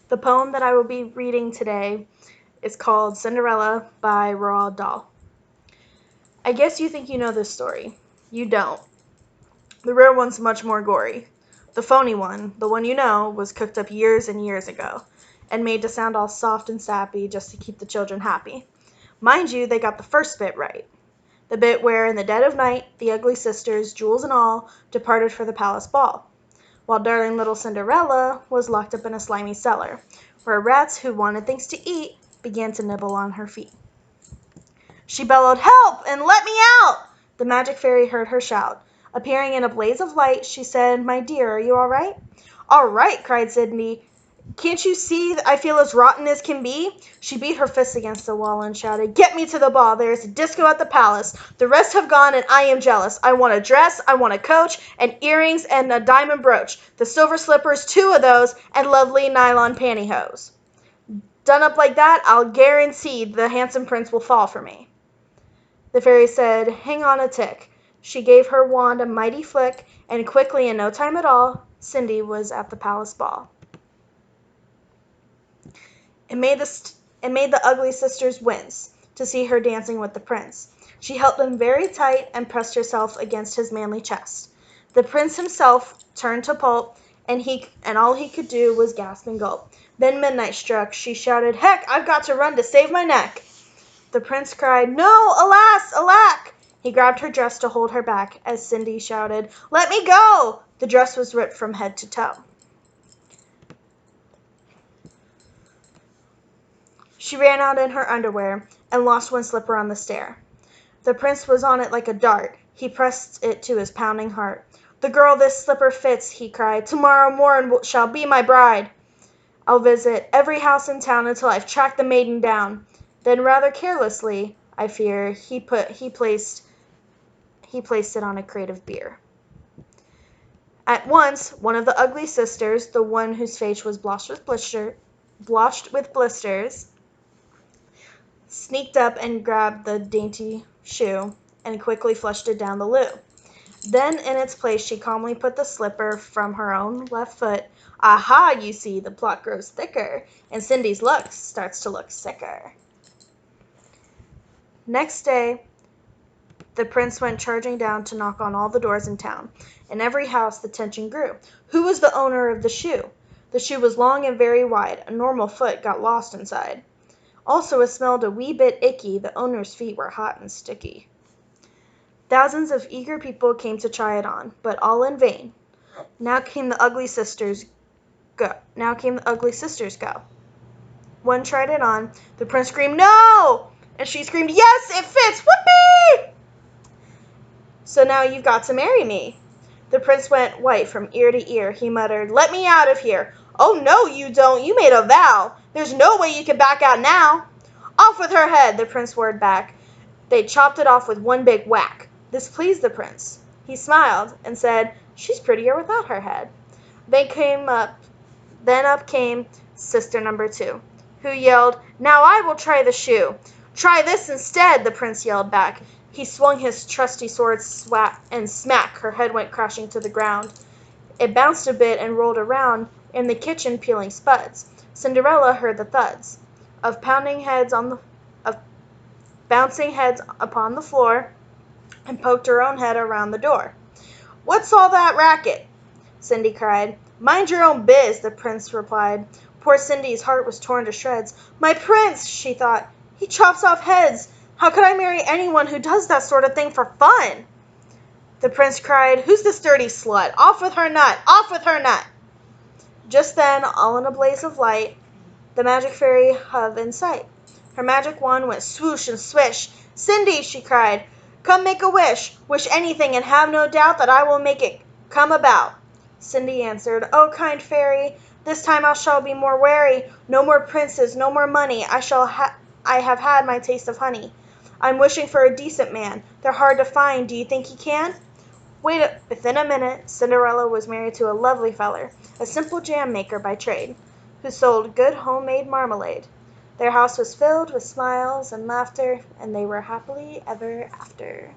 The poem that I will be reading today is called Cinderella by Roald Dahl. I guess you think you know this story. You don't. The real one's much more gory. The phony one, the one you know, was cooked up years and years ago, and made to sound all soft and sappy just to keep the children happy. Mind you, they got the first bit right. The bit where, in the dead of night, the ugly sisters, jewels and all, departed for the palace ball, while darling little Cinderella was locked up in a slimy cellar, where rats who wanted things to eat began to nibble on her feet. She bellowed, "Help, and let me out!" The magic fairy heard her shout. Appearing in a blaze of light, she said, "My dear, are you all right?" "All right," cried Sydney. "Can't you see I feel as rotten as can be?" She beat her fists against the wall and shouted, "Get me to the ball. There is a disco at the palace. The rest have gone and I am jealous. I want a dress, I want a coach, and earrings and a diamond brooch, the silver slippers, 2 of those, and lovely nylon pantyhose. Done up like that, I'll guarantee the handsome prince will fall for me." The fairy said, "Hang on a tick." She gave her wand a mighty flick, and quickly, in no time at all, Cindy was at the palace ball. It made the ugly sisters wince to see her dancing with the prince. She held him very tight and pressed herself against his manly chest. The prince himself turned to pulp, and all he could do was gasp and gulp. Then midnight struck. She shouted, "Heck, I've got to run to save my neck." The prince cried, "No, alas, alack!" He grabbed her dress to hold her back, as Cindy shouted, "Let me go!" The dress was ripped from head to toe. She ran out in her underwear, and lost one slipper on the stair. The prince was on it like a dart. He pressed it to his pounding heart. "The girl this slipper fits," he cried, "tomorrow morn shall be my bride. I'll visit every house in town until I've tracked the maiden down." Then rather carelessly, I fear, he placed it on a crate of beer. At once, one of the ugly sisters, the one whose face was blotched with blisters, sneaked up and grabbed the dainty shoe, and quickly flushed it down the loo. Then in its place she calmly put the slipper from her own left foot. Aha, you see, the plot grows thicker, and Cindy's luck starts to look sicker. Next day, the prince went charging down to knock on all the doors in town. In every house the tension grew. Who was the owner of the shoe? The shoe was long and very wide. A normal foot got lost inside. Also, it smelled a wee bit icky. The owner's feet were hot and sticky. Thousands of eager people came to try it on, but all in vain. Now came the ugly sisters go. One tried it on. The prince screamed, "No!" And she screamed, "Yes, it fits! Whoopee!" "So now you've got to marry me." The prince went white from ear to ear. He muttered, "Let me out of here." "Oh, no, you don't. You made a vow. There's no way you can back out now." "Off with her head," the prince whirred back. They chopped it off with one big whack. This pleased the prince. He smiled and said, "She's prettier without her head." Then up came sister number 2, who yelled, "Now I will try the shoe." "Try this instead," the prince yelled back. He swung his trusty sword, and smack, her head went crashing to the ground. It bounced a bit and rolled around in the kitchen, peeling spuds. Cinderella heard the thuds of bouncing heads upon the floor, and poked her own head around the door. "What's all that racket?" Cindy cried. "Mind your own biz," the prince replied. Poor Cindy's heart was torn to shreds. "My prince," she thought, "he chops off heads. How could I marry anyone who does that sort of thing for fun?" The prince cried, "Who's this dirty slut? Off with her nut! Off with her nut!" Just then, all in a blaze of light, the magic fairy hove in sight. Her magic wand went swoosh and swish. "Cindy," she cried, "come make a wish. Wish anything, and have no doubt that I will make it come about." Cindy answered, "Oh, kind fairy, this time I shall be more wary. No more princes, no more money. I have had my taste of honey. I'm wishing for a decent man. They're hard to find. Do you think he can?" Within a minute, Cinderella was married to a lovely feller, a simple jam maker by trade, who sold good homemade marmalade. Their house was filled with smiles and laughter, and they were happily ever after.